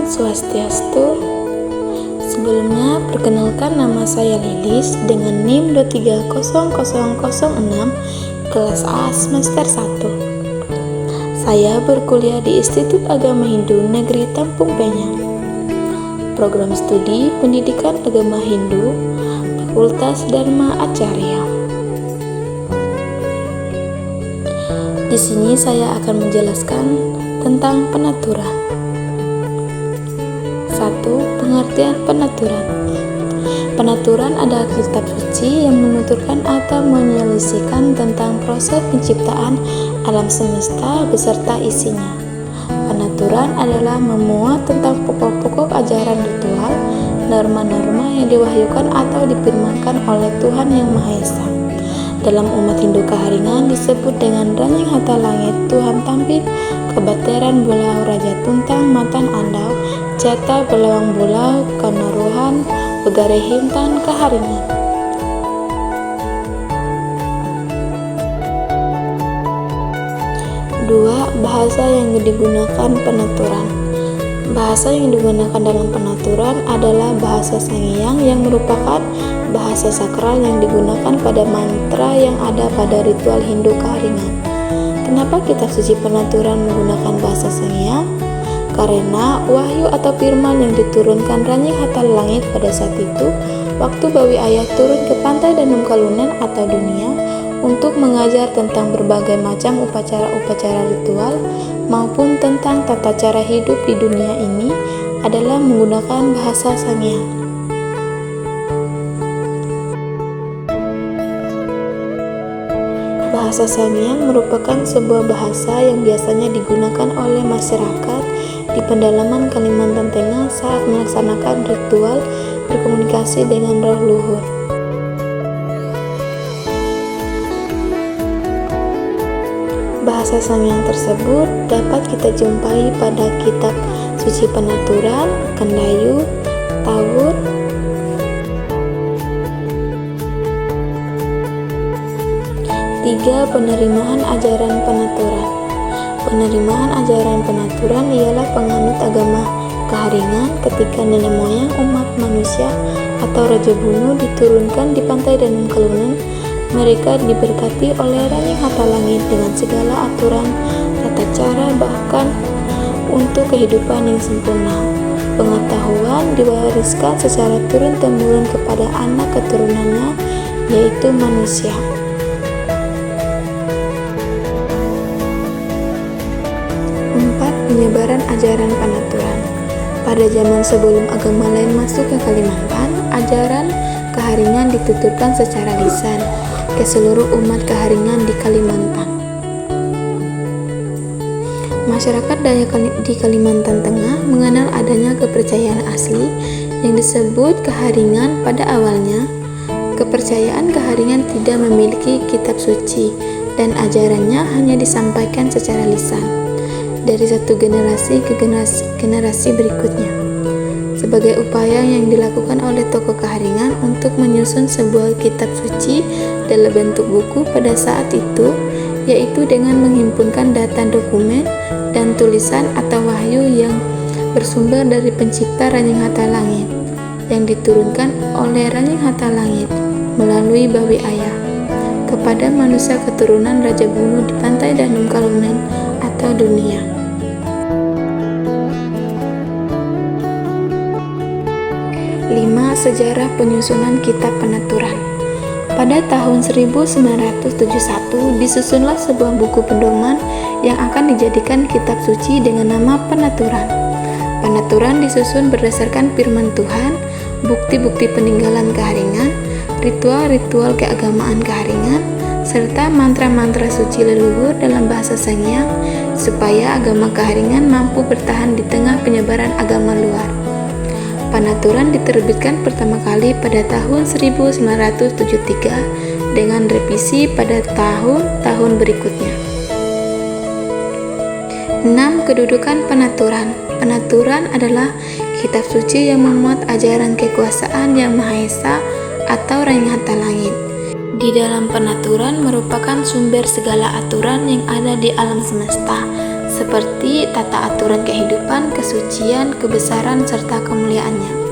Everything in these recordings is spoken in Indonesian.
Swastiastu. Sebelumnya, perkenalkan nama saya Lilis dengan NIM 230006 kelas A semester 1. Saya berkuliah di Institut Agama Hindu Negeri Tampung Penyang. Program studi Pendidikan Agama Hindu, Fakultas Dharma Acarya. Di sini saya akan menjelaskan tentang penaturan. 1. Pengertian penaturan. Penaturan adalah kitab suci yang menuturkan atau menyelisihkan tentang proses penciptaan alam semesta beserta isinya. Penaturan adalah memuat tentang pokok-pokok ajaran ritual, norma-norma yang diwahyukan atau difirmankan oleh Tuhan Yang Maha Esa. Dalam umat Hindu Kaharingan disebut dengan Ranjing Hata Langit, Tuhan Tampil, Kebateran Bulau, Raja Tuntang, Matan Andau, Jata Belawang Bulau, Kanaruhan, Begare Hintan, Kaharingan. 2. Bahasa yang digunakan penaturan. Bahasa yang digunakan dalam penaturan adalah bahasa Sangiang yang merupakan bahasa sakral yang digunakan pada mantra yang ada pada ritual Hindu Kaharingan. Kenapa kitab suci penaturan menggunakan bahasa Sangiang? Karena wahyu atau firman yang diturunkan Ranjing Hata Langit pada saat itu, waktu Bawi Ayah turun ke pantai Danum Kalunen atau dunia untuk mengajar tentang berbagai macam upacara-upacara ritual maupun tentang tata cara hidup di dunia ini adalah menggunakan bahasa Sangiang. Bahasa Sangiang merupakan sebuah bahasa yang biasanya digunakan oleh masyarakat di pedalaman Kalimantan Tengah saat melaksanakan ritual berkomunikasi dengan roh luhur. Bahasa Sangiang tersebut dapat kita jumpai pada kitab suci penaturan, Kendayu, Tawur, Tiga. Penerimaan ajaran penaturan. Penerimaan ajaran penaturan ialah penganut agama Kaharingan ketika nenek moyang umat manusia atau Raja Bunu diturunkan di pantai Danum Kalunen. Mereka diberkati oleh Ranjing Hata Langit dengan segala aturan, tata cara, bahkan untuk kehidupan yang sempurna. Pengetahuan diwariskan secara turun-temurun kepada anak keturunannya, yaitu manusia. 4. Penyebaran ajaran penaturan. Pada zaman sebelum agama lain masuk ke Kalimantan, ajaran Kaharingan dituturkan secara lisan ke seluruh umat Kaharingan di Kalimantan. Masyarakat Dayak di Kalimantan Tengah mengenal adanya kepercayaan asli yang disebut Kaharingan. Pada awalnya, kepercayaan Kaharingan tidak memiliki kitab suci dan ajarannya hanya disampaikan secara lisan dari satu generasi ke generasi berikutnya. Sebagai upaya yang dilakukan oleh tokoh Kaharingan untuk menyusun sebuah kitab suci dalam bentuk buku pada saat itu, yaitu dengan menghimpunkan data dokumen dan tulisan atau wahyu yang bersumber dari pencipta Ranjing Hata Langit, yang diturunkan oleh Ranjing Hata Langit melalui Bawi Ayah kepada manusia keturunan Raja Bunu di pantai Danum Kalunen atau dunia. 5. Sejarah penyusunan kitab penaturan. Pada tahun 1971 disusunlah sebuah buku pedoman yang akan dijadikan kitab suci dengan nama Penaturan. Penaturan disusun berdasarkan firman Tuhan, bukti-bukti peninggalan Kaharingan, ritual-ritual keagamaan Kaharingan, serta mantra-mantra suci leluhur dalam bahasa Sangiang supaya agama Kaharingan mampu bertahan di tengah penyebaran agama luar. Penaturan diterbitkan pertama kali pada tahun 1973 dengan revisi pada tahun-tahun berikutnya. 6. Kedudukan penaturan. Penaturan adalah kitab suci yang memuat ajaran kekuasaan Yang Maha Esa atau Ranjing Hata Langit. Di dalam penaturan merupakan sumber segala aturan yang ada di alam semesta, seperti tata aturan kehidupan, kesucian, kebesaran, serta kemuliaannya.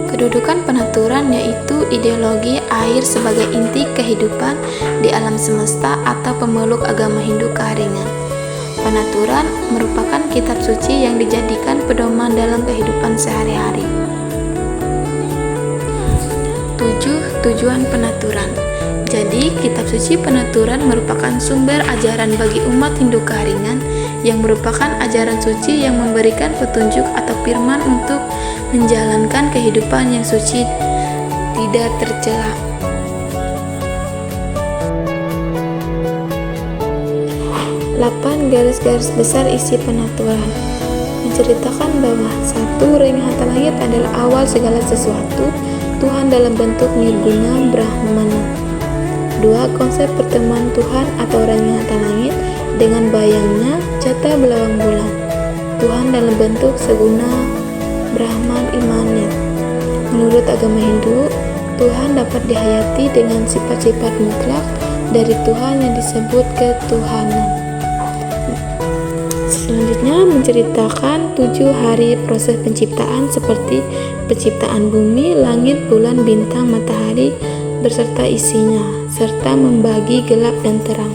Kedudukan penaturan yaitu ideologi air sebagai inti kehidupan di alam semesta atau pemeluk agama Hindu keharingan. Penaturan merupakan kitab suci yang dijadikan pedoman dalam kehidupan sehari-hari. 7. Tujuan penaturan. Jadi, kitab suci penaturan merupakan sumber ajaran bagi umat Hindu keharingan yang merupakan ajaran suci yang memberikan petunjuk atau firman untuk menjalankan kehidupan yang suci tidak tercela. 8. Garis-garis besar isi penaturan menceritakan bahwa 1. Ring Hatha Langit adalah awal segala sesuatu, Tuhan dalam bentuk nirguna Brahmana. 2. Konsep pertemuan Tuhan atau Ring Hatha Langit dengan bayangnya Jata Belawang Bulan, Tuhan dalam bentuk seguna Brahman imanet. Menurut agama Hindu, Tuhan dapat dihayati dengan sifat-sifat mutlak dari Tuhan yang disebut ketuhanan. Selanjutnya menceritakan 7 hari proses penciptaan seperti penciptaan bumi, langit, bulan, bintang, matahari beserta isinya, serta membagi gelap dan terang.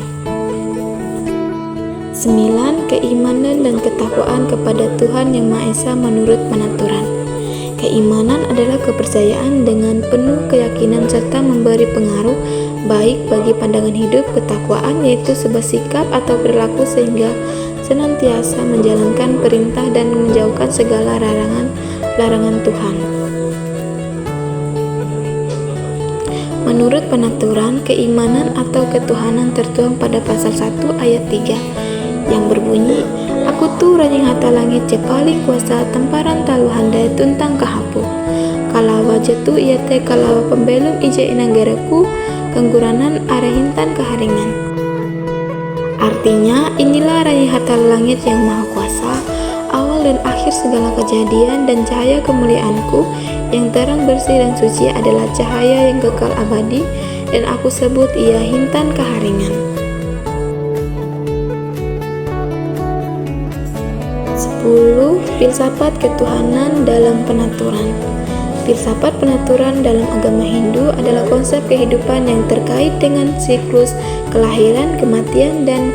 9. Keimanan dan ketakwaan kepada Tuhan Yang Maha Esa menurut penaturan. Keimanan adalah kepercayaan dengan penuh keyakinan serta memberi pengaruh baik bagi pandangan hidup. Ketakwaan yaitu sebuah sikap atau perilaku sehingga senantiasa menjalankan perintah dan menjauhkan segala larangan Tuhan. Menurut penaturan, keimanan atau ketuhanan tertuang pada pasal 1 ayat 3 yang berbunyi, Aku tu Rajing Hatha Langit Cepali kuasa temparan talu handai tuntang kahapu. Kalawa jetu ia te kalawa pembelum ije inanggeraku kengguranan arahintan keharingan. Artinya, inilah Rajing Hatha Langit yang Maha Kuasa, awal dan akhir segala kejadian, dan cahaya kemuliaanku yang terang bersih dan suci adalah cahaya yang kekal abadi, dan aku sebut ia Hintan Keharingan. 10. Filsafat ketuhanan dalam penaturan. Filsafat penaturan dalam agama Hindu adalah konsep kehidupan yang terkait dengan siklus kelahiran, kematian, dan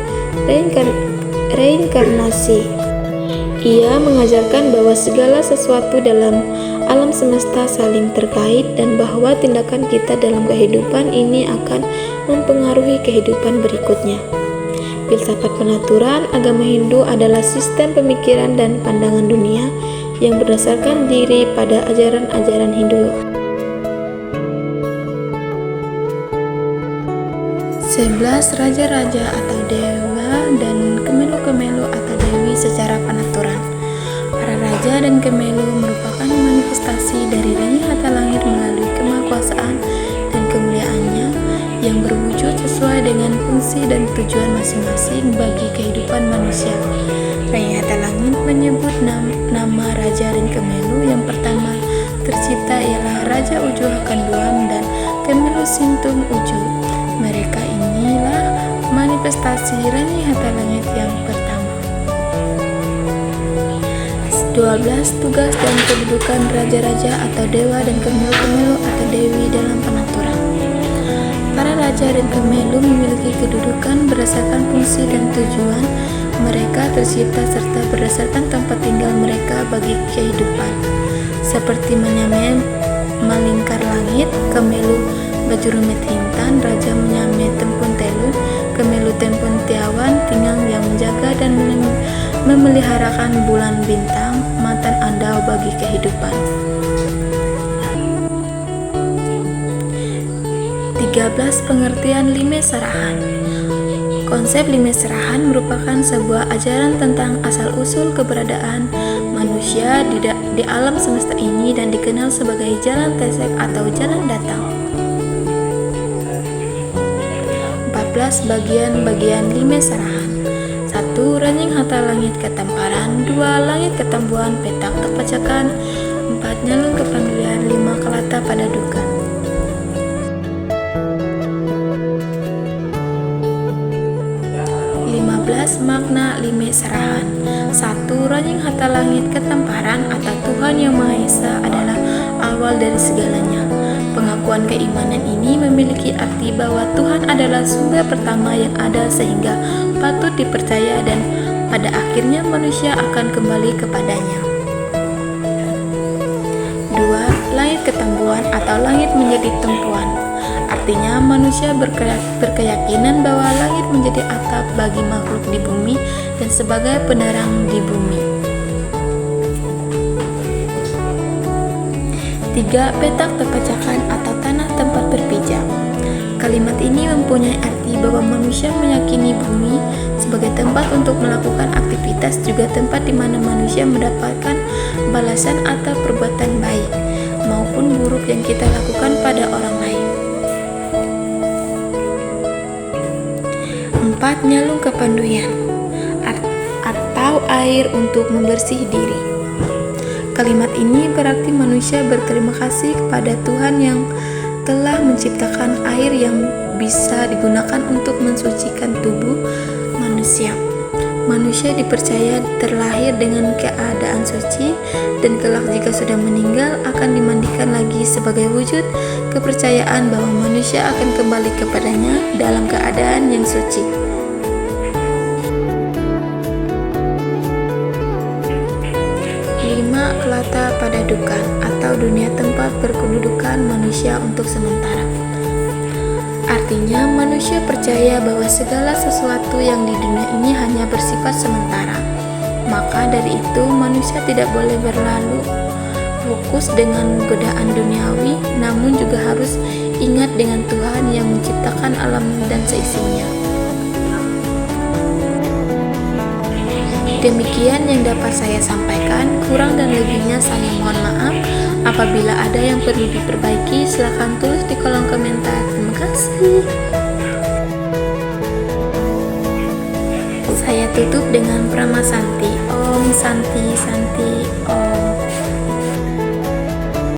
reinkarnasi. Ia mengajarkan bahwa segala sesuatu dalam alam semesta saling terkait dan bahwa tindakan kita dalam kehidupan ini akan mempengaruhi kehidupan berikutnya. Filsafat penaturan agama Hindu adalah sistem pemikiran dan pandangan dunia yang berdasarkan diri pada ajaran-ajaran Hindu. 11. Raja-raja atau dewa dan kemelu-kemelu atau dewi secara penaturan. Para raja dan kemelu merupakan manifestasi dari Rajing Hatha Langit melalui kemahakuasaan dan kemuliaannya yang berwujud sesuai dengan fungsi dan tujuan masing-masing bagi kehidupan manusia. Rajing Hatha Langit menyebut nama raja dan kemelu. Yang pertama tercipta ialah Raja Uju Hakanduam dan Kemelu Sintung Uju. Mereka inilah manifestasi Rajing Hatha Langit yang pertama. 12. Tugas dan kedudukan raja-raja atau dewa dan kemelu-kemelu atau dewi dalam penaturan. Para raja dan kemelu memiliki kedudukan berdasarkan fungsi dan tujuan mereka tercipta serta berdasarkan tempat tinggal mereka bagi kehidupan, seperti menyamai melingkar langit, kemelu Bajurumit Hintan, raja menyamai tempun telu, kemelu tempun tiawan, tinggal yang menjaga dan memeliharakan bulan bintang, mantan andau bagi kehidupan. 13. Pengertian Lime Serahan. Konsep Lime Serahan merupakan sebuah ajaran tentang asal-usul keberadaan manusia di alam semesta ini dan dikenal sebagai jalan tesek atau jalan datang. 14. Bagian-bagian Lime Serahan. 1. Rajing Hatha Langit Ketamparan. 2. Langit Ketambuhan Petak Tepacakan. 4. Nyalung Kepandulian. 5. Kelata pada duka. 15. makna lime serahan. Satu, Rajing Hata Langit Ketamparan atau Tuhan Yang Maha Esa adalah awal dari segalanya. Pengakuan keimanan ini memiliki arti bahwa Tuhan adalah sumber pertama yang ada sehingga patut dipercaya dan pada akhirnya manusia akan kembali kepadanya. 2. Langit Ketangguhan atau langit menjadi tumpuan. Artinya manusia berkeyakinan bahwa langit menjadi atap bagi makhluk di bumi dan sebagai penerang di bumi. 3. Petak terpecahkan atau tanah tempat berpijak. Kalimat ini mempunyai arti bahwa manusia meyakini bumi sebagai tempat untuk melakukan aktivitas, juga tempat di mana manusia mendapatkan balasan atas perbuatan baik maupun buruk yang kita lakukan pada orang lain. 4. Nyalung Kepanduian atau air untuk membersih diri. Kalimat ini berarti manusia berterima kasih kepada Tuhan yang telah menciptakan air yang bisa digunakan untuk mensucikan tubuh manusia. Manusia dipercaya terlahir dengan keadaan suci dan kelak jika sudah meninggal akan dimandikan lagi sebagai wujud kepercayaan bahwa manusia akan kembali kepadanya dalam keadaan yang suci. 5. Kelata Padadukan atau dunia tempat berkedudukan manusia untuk sementara. Artinya manusia percaya bahwa segala sesuatu yang di dunia ini hanya bersifat sementara. Maka dari itu manusia tidak boleh berlalu fokus dengan godaan duniawi, namun juga harus ingat dengan Tuhan yang menciptakan alam dan seisinya. Demikian yang dapat saya sampaikan, kurang dan lebihnya saya mohon maaf. Apabila ada yang perlu diperbaiki, silakan tulis di kolom komentar. Terima kasih. Saya tutup dengan Prama Santi. Om Santi Santi.